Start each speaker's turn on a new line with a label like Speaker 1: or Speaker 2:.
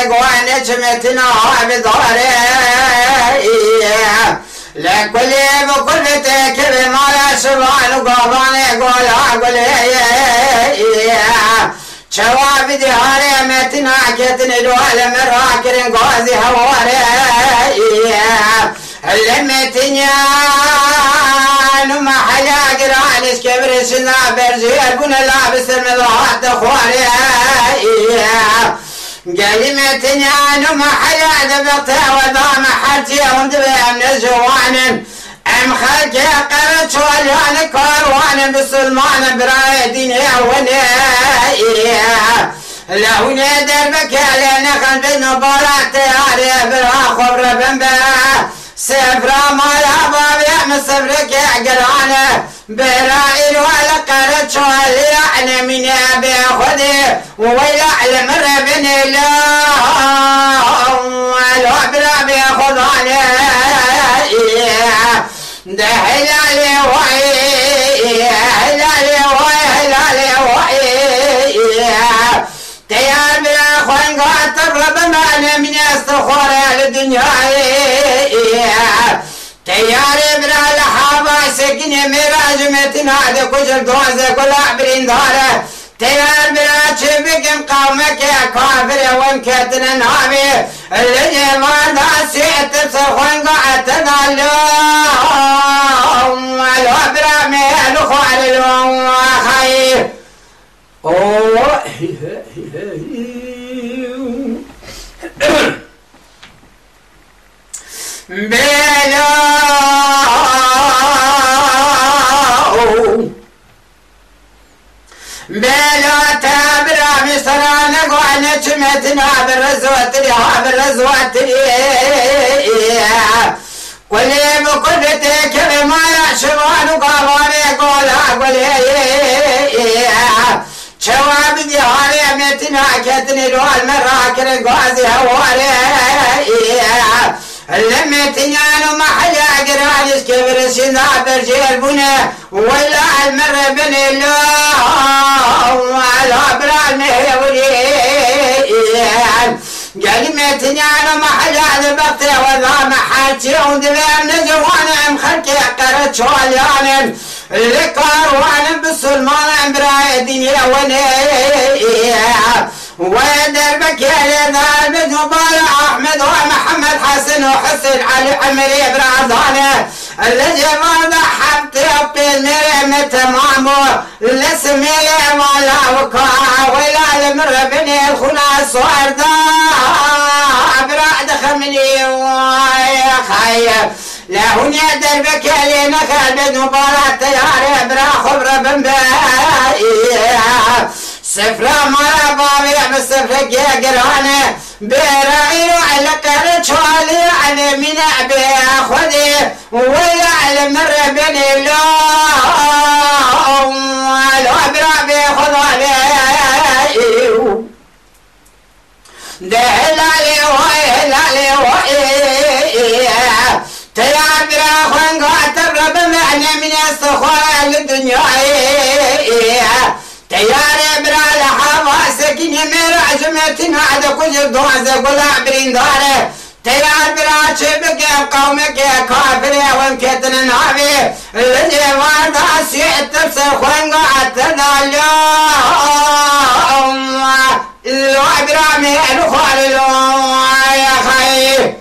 Speaker 1: قوانج متنا بضاري لكل بكل تكب ما لا شبان وقابان قول شواب دهاري متنا كتن دوال مراكرين قوزي هواري اللمتنيا نما حيا قرانش كبر شنا برجير بنا لابس المضاحات خواري قلمتنيا نما حيا دبطي وضام حرتي وندبي من الجوان ام خلقي قرت واليان كاروان بسلمان برايدين وني لو دربك لنا خلف النبارات يا برا خبر بنبا سفرا ما يا بابي مسفرك يا قرانه برائل ولا قرت واليان من ابي خذي ويلا على مر بن الله ولو برابي خذاني ده هلالي وعي هلالي وعي هلالي وعي تيار بلا خوان قاتل ربما من يستخور الدنيا تيار بلا لحابة سكني مراج متنا ده كجر دوازة كل عبرين داره تيار بلا شبك قومك يا كافر وانكتنا نابي اللي ما داسي تسخون قاتل اللهم الوبرامي الخوال الوم خير بلو تابرا مصران قوانا شمتنا بالرزوات قولي بكل تكر ما يعشبان وقالوني قولي شواب دياري متنا كتني دول مراكر قوازي هواري لمتنيانو محيا قرانيس كبر سنا برجير بنا ولا المر بن الله وعلى برامي وليان قلمتنيانو محيا ذبقتي وذا محاتي وذبام نزوانا مخلقي قرت شواليان لكاروان بسلمان برايدين يا وني ودربك يا ذا وبال احمد ومحمد حسن وحسن علي عمري برعضانه الذي ما ضحبت بالمريم تمامه الاسم لي ولا وقع ولا المر بني الخلاص وارضا برعد خمني ويا خير لهون يا دربك لينا خالد مباراة تياري برا خبر بنباي سفرة ما بابي بسفرك يا قرانة برائي على قرد شوالي على من أبي أخذي ولا على مر بن الله ولو برابي خذالي ده هلالي وهلالي وهي تيار برا خوان قاتل رب معنى من يستخوار للدنيا تيار برا لحابة سكين يمير عجمتنا عدا كل دوازة قل عبرين داره تيار برا شبك قومك يا كافر وانكتنا نابي الذي وارد عسيت تبسر خوان قاتل اليوم العبرامي الخوار اليوم يا خير